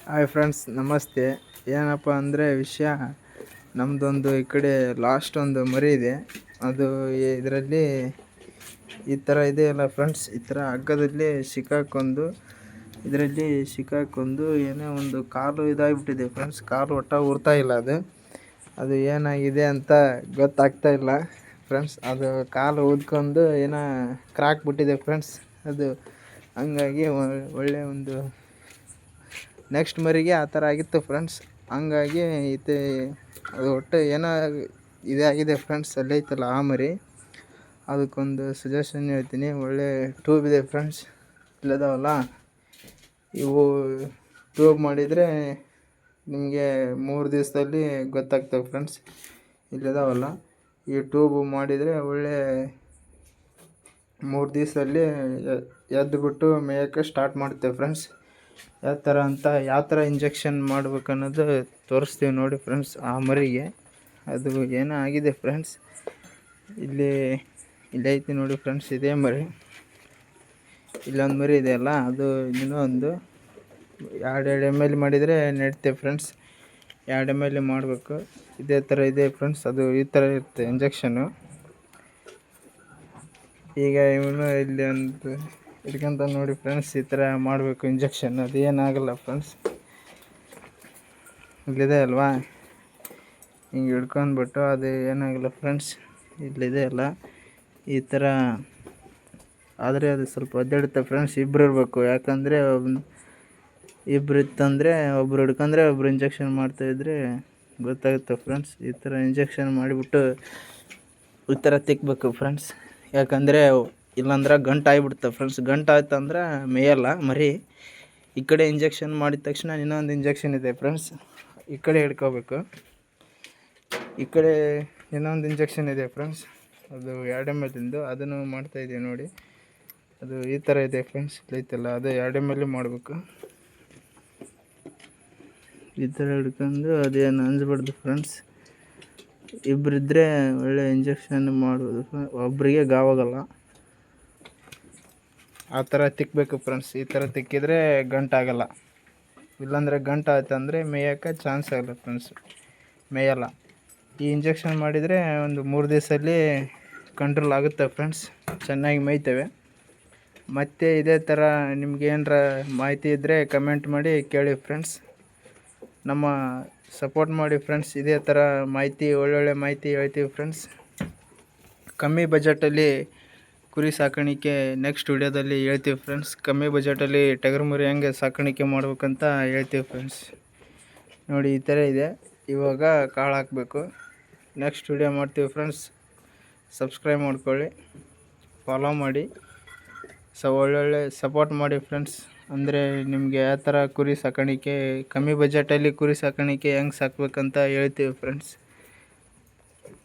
Hi friends, ನಮಸ್ತೆ. ಏನಪ್ಪ ಅಂದರೆ ವಿಷಯ, ನಮ್ಮದೊಂದು ಈ ಕಡೆ ಲಾಸ್ಟ್ ಒಂದು ಮರಿ ಇದೆ. ಅದು ಇದರಲ್ಲಿ ಈ ಥರ ಇದೆಯಲ್ಲ ಫ್ರೆಂಡ್ಸ್, ಈ ಥರ ಹಗ್ಗದಲ್ಲಿ ಸಿಕ್ಕಾಕೊಂಡು ಏನೋ ಒಂದು ಕಾಲು ಇದಾಗಿಬಿಟ್ಟಿದೆ ಫ್ರೆಂಡ್ಸ್. ಕಾಲು ಊರ್ತಾ ಇಲ್ಲ. ಅದು ಏನಾಗಿದೆ ಅಂತ ಗೊತ್ತಾಗ್ತಾ ಇಲ್ಲ ಫ್ರೆಂಡ್ಸ್. ಅದು ಕಾಲು ಊದ್ಕೊಂಡು ಏನೋ ಕ್ರಾಕ್ ಬಿಟ್ಟಿದೆ ಫ್ರೆಂಡ್ಸ್. ಅದು ಹಂಗಾಗಿ ಒಳ್ಳೆಯ ಒಂದು ನೆಕ್ಸ್ಟ್ ಮರಿಗೆ ಆ ಥರ ಆಗಿತ್ತು ಫ್ರೆಂಡ್ಸ್. ಹಂಗಾಗಿ ಅದು ಒಟ್ಟು ಏನೋ ಇದಾಗಿದೆ ಫ್ರೆಂಡ್ಸ್. ಅಲ್ಲೈತಲ್ಲ ಆ ಮರಿ, ಅದಕ್ಕೊಂದು ಸಜೆಷನ್ ಹೇಳ್ತೀನಿ. ಒಳ್ಳೆ ಟ್ಯೂಬ್ ಇದೆ ಫ್ರೆಂಡ್ಸ್, ಇಲ್ಲದಾವಲ್ಲ ಇವು. ಟ್ಯೂಬ್ ಮಾಡಿದರೆ ನಿಮಗೆ 3 ದಿವಸದಲ್ಲಿ ಗೊತ್ತಾಗ್ತವೆ ಫ್ರೆಂಡ್ಸ್. ಇಲ್ಲದಾವಲ್ಲ ಈ ಟ್ಯೂಬ್ ಮಾಡಿದರೆ ಒಳ್ಳೆ 3 ದಿವಸದಲ್ಲಿ ಎದ್ದುಬಿಟ್ಟು ಮೇಯಕ್ಕೆ ಸ್ಟಾರ್ಟ್ ಮಾಡ್ತೇವೆ ಫ್ರೆಂಡ್ಸ್. ಯಾವ ಥರ ಇಂಜೆಕ್ಷನ್ ಮಾಡ್ಬೇಕನ್ನೋದು ತೋರಿಸ್ತೀವಿ ನೋಡಿ ಫ್ರೆಂಡ್ಸ್. ಆ ಮರಿಗೆ ಅದು ಏನೋ ಆಗಿದೆ ಫ್ರೆಂಡ್ಸ್. ಇಲ್ಲೈತಿ ನೋಡಿ ಫ್ರೆಂಡ್ಸ್, ಇದೇ ಮರಿ. ಇಲ್ಲೊಂದು ಮರಿ ಇದೆಯಲ್ಲ, ಅದು ಇನ್ನೊಂದು 2 ml ಮಾಡಿದರೆ ನಡೀತೆ ಫ್ರೆಂಡ್ಸ್. 2 ml ಮಾಡಬೇಕು. ಇದೇ ಥರ ಇದೆ ಫ್ರೆಂಡ್ಸ್. ಅದು ಈ ಥರ ಇರುತ್ತೆ ಇಂಜೆಕ್ಷನ್ನು. ಈಗ ಇವನು ಇಲ್ಲಿ ಒಂದು ಹಿಡ್ಕೊಂತ ನೋಡಿ ಫ್ರೆಂಡ್ಸ್, ಈ ಥರ ಮಾಡಬೇಕು ಇಂಜೆಕ್ಷನ್. ಅದು ಏನಾಗಲ್ಲ ಫ್ರೆಂಡ್ಸ್. ಇಲ್ಲಿದೆ ಅಲ್ವಾ, ಹಿಂಗೆ ಹಿಡ್ಕೊಂಡ್ಬಿಟ್ಟು ಅದು ಏನಾಗಲ್ಲ ಫ್ರೆಂಡ್ಸ್. ಇಲ್ಲಿದೆ ಅಲ್ಲ, ಈ ಥರ ಆದರೆ ಅದು ಸ್ವಲ್ಪ ಒದ್ದಾಡುತ್ತೆ ಫ್ರೆಂಡ್ಸ್. ಇಬ್ಬರು ಇರಬೇಕು, ಯಾಕಂದರೆ ಇಬ್ಬರು ಇತ್ತಂದರೆ ಒಬ್ಬರು ಹಿಡ್ಕೊಂಡ್ರೆ ಒಬ್ಬರು ಇಂಜೆಕ್ಷನ್ ಮಾಡ್ತಾಯಿದ್ರೆ ಗೊತ್ತಾಗುತ್ತೆ ಫ್ರೆಂಡ್ಸ್. ಈ ಥರ ಇಂಜೆಕ್ಷನ್ ಮಾಡಿಬಿಟ್ಟು ಈ ಥರ ತಿಕ್ಕಬೇಕು ಫ್ರೆಂಡ್ಸ್. ಯಾಕಂದರೆ ಇಲ್ಲಾಂದ್ರೆ ಗಂಟು ಆಗಿಬಿಡುತ್ತೆ ಫ್ರೆಂಡ್ಸ್. ಗಂಟು ಆಯ್ತಂದ್ರೆ ಮೇಯಲ್ಲ ಮರಿ. ಈ ಕಡೆ ಇಂಜೆಕ್ಷನ್ ಮಾಡಿದ ತಕ್ಷಣ ಇನ್ನೊಂದು ಇಂಜೆಕ್ಷನ್ ಇದೆ ಫ್ರೆಂಡ್ಸ್, ಈ ಕಡೆ ಹಿಡ್ಕೋಬೇಕು. ಈ ಕಡೆ ಇನ್ನೊಂದು ಇಂಜೆಕ್ಷನ್ ಇದೆ ಫ್ರೆಂಡ್ಸ್, ಅದು 2 ml ಅದನ್ನು ಮಾಡ್ತಾಯಿದ್ದೀವಿ ನೋಡಿ. ಅದು ಈ ಥರ ಇದೆ ಫ್ರೆಂಡ್ಸ್. ಐತಲ್ಲ, ಅದು 2 ml ಮಾಡಬೇಕು. ಈ ಥರ ಹಿಡ್ಕೊಂಡು ಅದೇನು ಅಂಜಬಾರ್ದು ಫ್ರೆಂಡ್ಸ್. ಇಬ್ಬರಿದ್ದರೆ ಒಳ್ಳೆ ಇಂಜೆಕ್ಷನ್ ಮಾಡ್ಬೋದು. ಒಬ್ಬರಿಗೆ ಗಾವಾಗಲ್ಲ. ಆ ಥರ ತಿಕ್ಕಬೇಕು ಫ್ರೆಂಡ್ಸ್. ಈ ಥರ ತಿಕ್ಕಿದರೆ ಗಂಟಾಗಲ್ಲ. ಇಲ್ಲಾಂದರೆ ಗಂಟು ಆಯ್ತಂದರೆ ಮೇಯೋಕ್ಕೆ ಚಾನ್ಸ್ ಆಗಲ್ಲ ಫ್ರೆಂಡ್ಸ್, ಮೇಯಲ್ಲ. ಈ ಇಂಜೆಕ್ಷನ್ ಮಾಡಿದರೆ ಒಂದು 3 ದಿವಸದಲ್ಲಿ ಕಂಟ್ರೋಲ್ ಆಗುತ್ತೆ ಫ್ರೆಂಡ್ಸ್, ಚೆನ್ನಾಗಿ ಮೇಯ್ತವೆ. ಮತ್ತು ಇದೇ ಥರ ನಿಮ್ಗೆ ಏನರ ಮಾಹಿತಿ ಇದ್ದರೆ ಕಮೆಂಟ್ ಮಾಡಿ ಕೇಳಿ ಫ್ರೆಂಡ್ಸ್. ನಮ್ಮ ಸಪೋರ್ಟ್ ಮಾಡಿ ಫ್ರೆಂಡ್ಸ್. ಇದೇ ಥರ ಮಾಹಿತಿ, ಒಳ್ಳೊಳ್ಳೆ ಮಾಹಿತಿ ಹೇಳ್ತೀವಿ ಫ್ರೆಂಡ್ಸ್. ಕಮ್ಮಿ ಬಜೆಟಲ್ಲಿ ಕುರಿ ಸಾಕಾಣಿಕೆ ನೆಕ್ಸ್ಟ್ ವಿಡಿಯೋದಲ್ಲಿ ಹೇಳ್ತೀವಿ ಫ್ರೆಂಡ್ಸ್. ಕಮ್ಮಿ ಬಜೆಟಲ್ಲಿ ಟಗರು ಮರಿ ಹೆಂಗೆ ಸಾಕಾಣಿಕೆ ಮಾಡ್ಬೇಕಂತ ಹೇಳ್ತೀವಿ ಫ್ರೆಂಡ್ಸ್. ನೋಡಿ, ಈ ಥರ ಇದೆ. ಇವಾಗ ಕಾಳು ಹಾಕಬೇಕು. ನೆಕ್ಸ್ಟ್ ವಿಡಿಯೋ ಮಾಡ್ತೀವಿ ಫ್ರೆಂಡ್ಸ್. ಸಬ್ಸ್ಕ್ರೈಬ್ ಮಾಡ್ಕೊಳ್ಳಿ, ಫಾಲೋ ಮಾಡಿ, ಒಳ್ಳೊಳ್ಳೆ ಸಪೋರ್ಟ್ ಮಾಡಿ ಫ್ರೆಂಡ್ಸ್. ಅಂದರೆ ನಿಮಗೆ ಯಾವ ಥರ ಕುರಿ ಸಾಕಾಣಿಕೆ, ಕಮ್ಮಿ ಬಜೆಟಲ್ಲಿ ಕುರಿ ಸಾಕಾಣಿಕೆ ಹೆಂಗೆ ಸಾಕ್ಬೇಕಂತ ಹೇಳ್ತೀವಿ ಫ್ರೆಂಡ್ಸ್.